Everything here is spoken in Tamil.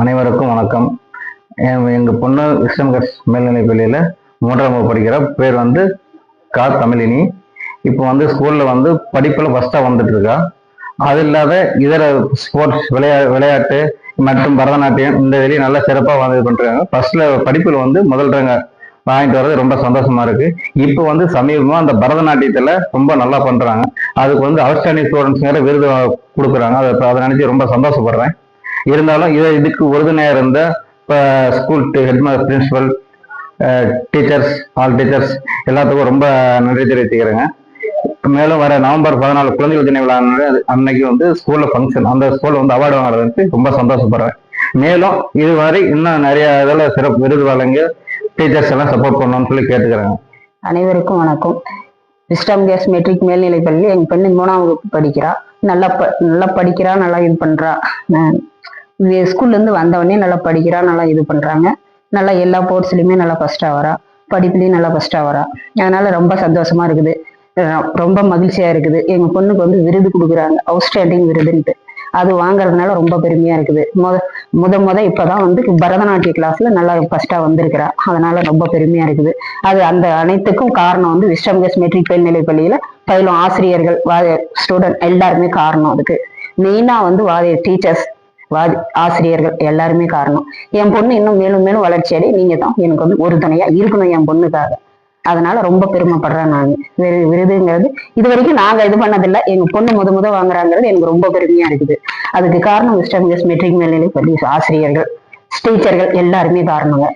அனைவருக்கும் வணக்கம். எங்க பொண்ணு விஸ்டம் கட்ஸ் மேல்நிலைப் பள்ளியில 3ஆம் வகுப்பு படிக்கிற. பேர் வந்து தமிழினி. இப்போ வந்து ஸ்கூல்ல வந்து படிப்புல ஃபர்ஸ்டா வந்துட்டு இருக்கா. அது இல்லாத இதர ஸ்போர்ட்ஸ் விளையாட்டு மற்றும் பரதநாட்டியம் இந்த வெளியே நல்லா சிறப்பாக வந்து பண்றாங்க. ஃபர்ஸ்ட்ல படிப்புல வந்து முதல் ரேங்க வாங்கிட்டு வர்றது ரொம்ப சந்தோஷமா இருக்கு. இப்போ வந்து சமீபமா அந்த பரதநாட்டியத்துல ரொம்ப நல்லா பண்றாங்க. அதுக்கு வந்து அவுட்ஸ்டாண்டிங் ஸ்டூடெண்ட்ஸ்ங்கிற விருது கொடுக்குறாங்க. அதை நினைச்சு ரொம்ப சந்தோஷப்படுறேன். இருந்தாலும் இதுக்கு உறுதுணையா இருந்த school headmaster, principal, teachers, all teachers எல்லாத்துக்கும் ரொம்ப நன்றி தெரிவித்துக்கிறேங்க. மேலும் வர நவம்பர் 14 குழந்தைகள் தின விழா அன்னைக்கு வந்து ஸ்கூல்ல ஃபங்க்ஷன், அந்த ஸ்கூல்ல வந்து அவார்டு வாங்குறதுக்கு ரொம்ப சந்தோஷப்படுறேன். மேலும் இதுவரை இன்னும் நிறைய இதில் சிறப்பு விருது வழங்கி டீச்சர்ஸ் எல்லாம் சப்போர்ட் பண்ணணும்னு சொல்லி கேட்டுக்கிறேங்க. அனைவருக்கும் வணக்கம். விஸ்டம் கேஸ் மெட்ரிக் மேல்நிலை பள்ளி எங்க பெண்ணு 3ஆம் வகுப்பு படிக்கிறா. நல்லா படிக்கிறா, நல்லா இது பண்றா. ஸ்கூல்ல இருந்து வந்தவொடனே நல்லா படிக்கிறா, நல்லா இது பண்றாங்க. நல்லா எல்லா போர்ட்ஸ்லயுமே நல்லா ஃபர்ஸ்டா வரா, படிப்புலயும் நல்லா ஃபர்ஸ்டா வரா. அதனால ரொம்ப சந்தோஷமா இருக்குது, ரொம்ப மகிழ்ச்சியா இருக்குது. எங்க பொண்ணுக்கு வந்து விருது கொடுக்குறாங்க, அவுட்ஸ்டாண்டிங் விருதுன்ட்டு. அது வாங்குறதுனால ரொம்ப பெருமையா இருக்குது. முத இப்பதான் வந்து பரதநாட்டிய கிளாஸ்ல நல்லா ஃபர்ஸ்டா வந்திருக்கிறா. அதனால ரொம்ப பெருமையா இருக்குது. அது அந்த அனைத்துக்கும் காரணம் வந்து விஸ்டம் கேஸ் மெட்ரிக் மேல்நிலை பள்ளியில பயிலும் ஆசிரியர்கள், ஸ்டூடெண்ட் எல்லாருமே காரணம். அதுக்கு மெயினா வந்து டீச்சர்ஸ், ஆசிரியர்கள் எல்லாருமே காரணம். என் பொண்ணு இன்னும் மேலும் மேலும் வளர்ச்சி அடை நீங்க தான் எனக்கு வந்து ஒரு துணையா இருக்கணும் என் பொண்ணுக்காக. அதனால ரொம்ப பெருமைப்படுறேன். நான் விருதுங்கிறது இது வரைக்கும் நாங்க இது பண்ணதில்லை. எங்க பொண்ணு முத வாங்குறாங்கிறது எனக்கு ரொம்ப பெருமையா இருக்குது. அதுக்கு காரணம் விஸ்டம் கேஸ் மெட்ரிக் மேல்நிலை பள்ளி ஆசிரியர்கள், டீச்சர்கள் எல்லாருமே காரணங்க.